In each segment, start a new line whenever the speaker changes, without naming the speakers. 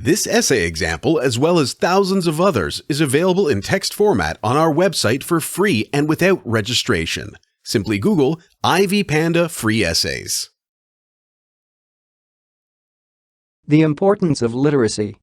This essay example, as well as thousands of others, is available in text format on our website for free and without registration. Simply Google Ivy Panda Free Essays.
The importance of literacy.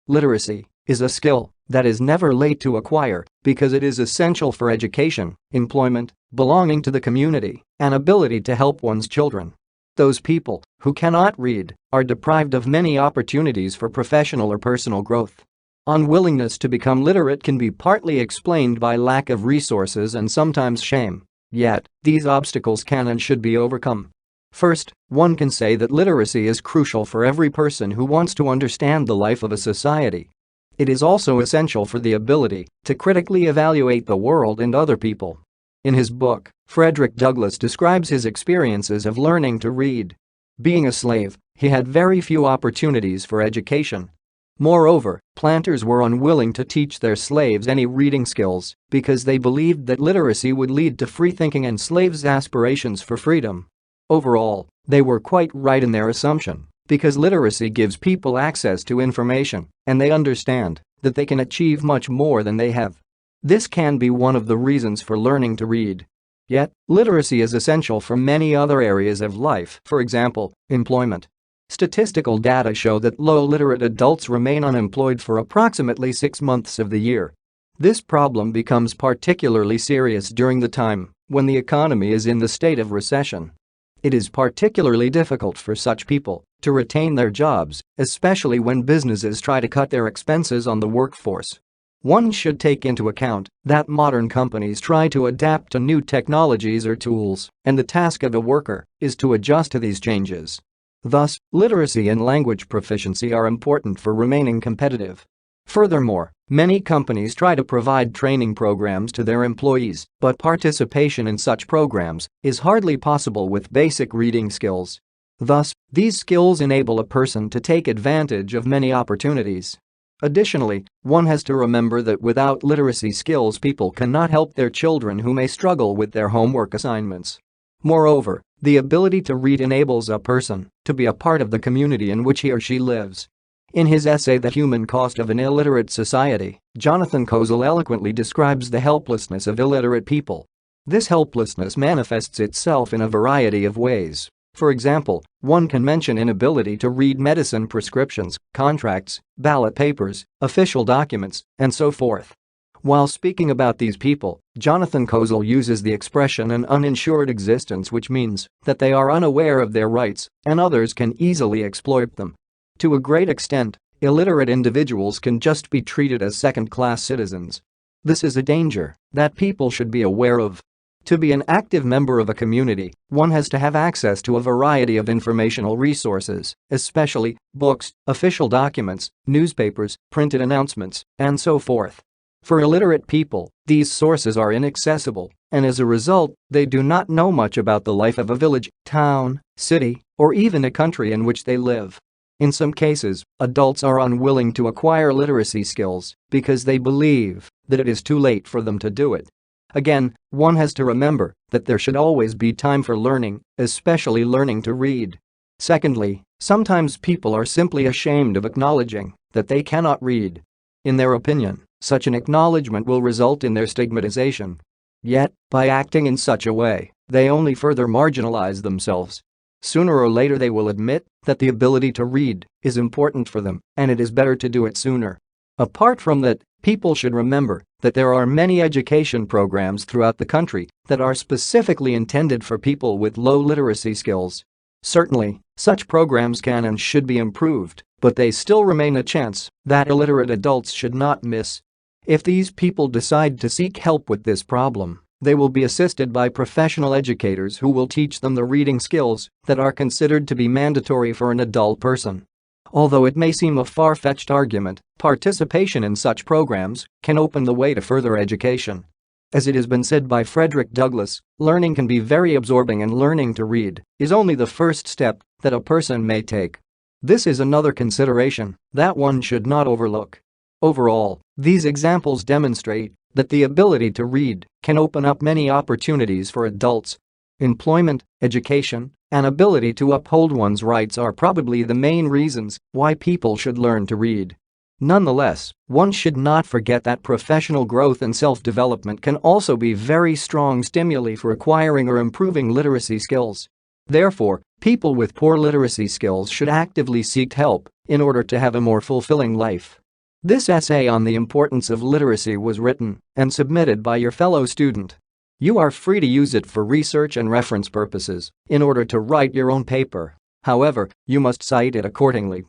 Literacy is a skill that is never late to acquire because it is essential for education, employment, belonging to the community, and ability to help one's children. Those people who cannot read are deprived of many opportunities for professional or personal growth. Unwillingness to become literate can be partly explained by lack of resources and sometimes shame. Yet, these obstacles can and should be overcome. First, one can say that literacy is crucial for every person who wants to understand the life of a society. It is also essential for the ability to critically evaluate the world and other people. In his book, Frederick Douglass describes his experiences of learning to read. Being a slave, he had very few opportunities for education. Moreover, planters were unwilling to teach their slaves any reading skills because they believed that literacy would lead to free thinking and slaves' aspirations for freedom. Overall, they were quite right in their assumption, because literacy gives people access to information, and they understand that they can achieve much more than they have. This can be one of the reasons for learning to read. Yet, literacy is essential for many other areas of life, for example, employment. Statistical data show that low-literate adults remain unemployed for approximately 6 months of the year. This problem becomes particularly serious during the time when the economy is in the state of recession. It is particularly difficult for such people to retain their jobs, especially when businesses try to cut their expenses on the workforce. One should take into account that modern companies try to adapt to new technologies or tools, and the task of a worker is to adjust to these changes. Thus, literacy and language proficiency are important for remaining competitive. Furthermore, many companies try to provide training programs to their employees, but participation in such programs is hardly possible with basic reading skills. Thus, these skills enable a person to take advantage of many opportunities. Additionally, one has to remember that without literacy skills, people cannot help their children who may struggle with their homework assignments. Moreover, the ability to read enables a person to be a part of the community in which he or she lives. In his essay The Human Cost of an Illiterate Society, Jonathan Kozol eloquently describes the helplessness of illiterate people. This helplessness manifests itself in a variety of ways. For example, one can mention inability to read medicine prescriptions, contracts, ballot papers, official documents, and so forth. While speaking about these people, Jonathan Kozol uses the expression an uninsured existence, which means that they are unaware of their rights and others can easily exploit them. To a great extent, illiterate individuals can just be treated as second-class citizens. This is a danger that people should be aware of. To be an active member of a community, one has to have access to a variety of informational resources, especially books, official documents, newspapers, printed announcements, and so forth. For illiterate people, these sources are inaccessible, and as a result, they do not know much about the life of a village, town, city, or even a country in which they live. In some cases, adults are unwilling to acquire literacy skills because they believe that it is too late for them to do it. Again, one has to remember that there should always be time for learning, especially learning to read. Secondly, sometimes people are simply ashamed of acknowledging that they cannot read. In their opinion, such an acknowledgement will result in their stigmatization. Yet, by acting in such a way, they only further marginalize themselves. Sooner or later they will admit that the ability to read is important for them, and it is better to do it sooner. Apart from that, people should remember that there are many education programs throughout the country that are specifically intended for people with low literacy skills. Certainly, such programs can and should be improved, but they still remain a chance that illiterate adults should not miss. If these people decide to seek help with this problem, they will be assisted by professional educators who will teach them the reading skills that are considered to be mandatory for an adult person. Although it may seem a far-fetched argument, participation in such programs can open the way to further education. As it has been said by Frederick Douglass, learning can be very absorbing, and learning to read is only the first step that a person may take. This is another consideration that one should not overlook. Overall, these examples demonstrate that the ability to read can open up many opportunities for adults. Employment, education, and ability to uphold one's rights are probably the main reasons why people should learn to read. Nonetheless, one should not forget that professional growth and self-development can also be very strong stimuli for acquiring or improving literacy skills. Therefore, people with poor literacy skills should actively seek help in order to have a more fulfilling life. This essay on the importance of literacy was written and submitted by your fellow student. You are free to use it for research and reference purposes in order to write your own paper. However, you must cite it accordingly.